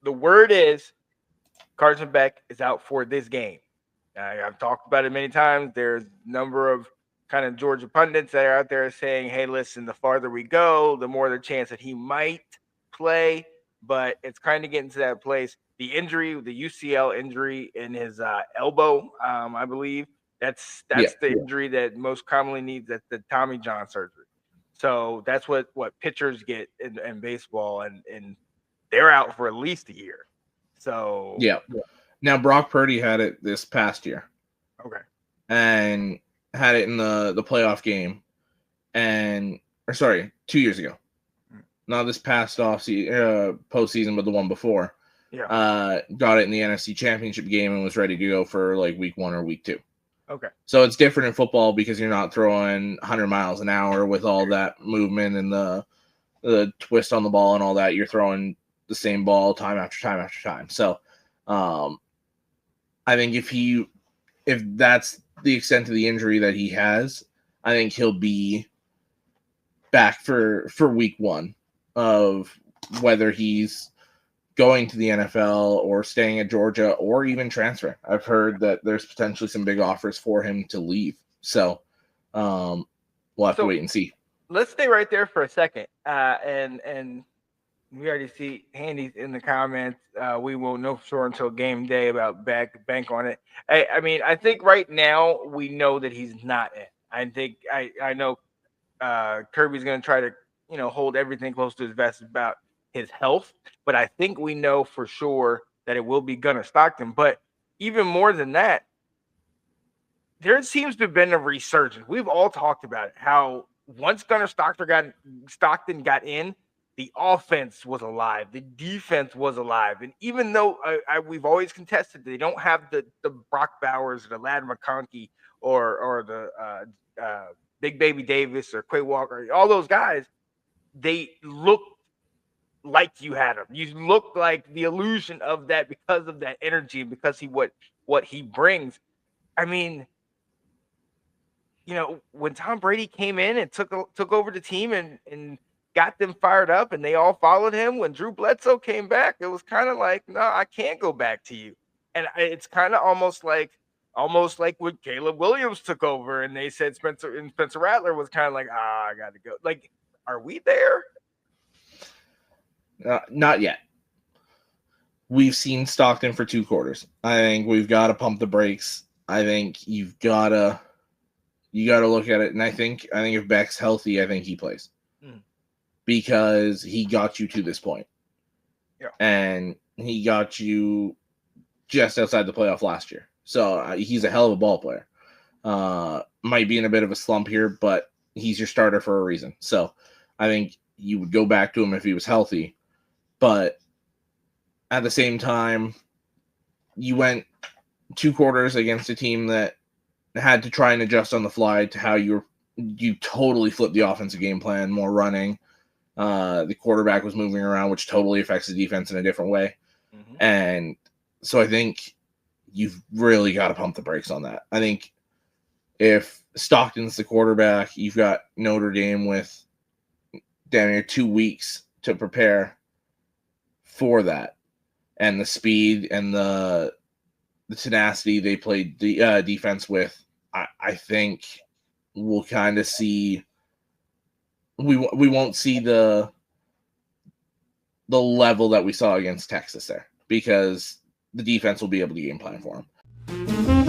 the word is Carson Beck is out for this game. I've talked about it many times. There's a number of kind of Georgia pundits that are out there saying, hey, listen, the farther we go, the more the chance that he might play. But it's kind of getting to that place. The injury, the UCL injury in his elbow, I believe, that's the injury that most commonly needs. That's the Tommy John surgery. So that's what pitchers get in baseball, and they're out for at least a year. So yeah. Now Brock Purdy had it this past year. Okay. And had it in the playoff game, 2 years ago. Not this past postseason, but the one before. Yeah. Got it in the NFC Championship game and was ready to go for like week 1 or week 2. Okay. So it's different in football because you're not throwing 100 miles an hour with all that movement and the twist on the ball and all that. You're throwing the same ball time after time after time. So I think if that's the extent of the injury that he has, I think he'll be back for week 1 of whether he's going to the NFL or staying at Georgia or even transferring. I've heard that there's potentially some big offers for him to leave. So we'll have to wait and see. Let's stay right there for a second. And we already see Handy's in the comments. We won't know for sure until game day about bank on it. I mean, I think right now we know that he's not in. I think I know Kirby's going to try to hold everything close to his vest about his health, but I think we know for sure that it will be Gunnar Stockton. But even more than that, there seems to have been a resurgence. We've all talked about it, how once Gunnar Stockton got in, the offense was alive, the defense was alive, and even though we've always contested they don't have the Brock Bowers or the Ladd McConkey or the Big Baby Davis or Quay Walker, all those guys, they look like you had him. You look like the illusion of that because of that energy and because what he brings. I mean, when Tom Brady came in and took over the team and got them fired up and they all followed him, when Drew Bledsoe came back, it was kind of like, no, I can't go back to you. And it's kind of almost like when Caleb Williams took over and they said Spencer Rattler was kind of like, I got to go. Like, are we there? Not yet. We've seen Stockton for 2 quarters. I think we've got to pump the brakes. I think you got to look at it. And I think if Beck's healthy, I think he plays because he got you to this point. Yeah. And he got you just outside the playoff last year. So he's a hell of a ball player. Might be in a bit of a slump here, but he's your starter for a reason. So I think you would go back to him if he was healthy. But at the same time, you went 2 quarters against a team that had to try and adjust on the fly to how you totally flipped the offensive game plan, more running. The quarterback was moving around, which totally affects the defense in a different way. Mm-hmm. And so I think you've really got to pump the brakes on that. I think if Stockton's the quarterback, you've got Notre Dame with damn near 2 weeks to prepare for that, and the speed and the tenacity they played the defense with. I think we'll kind of see. We won't see the level that we saw against Texas there because the defense will be able to game plan for them.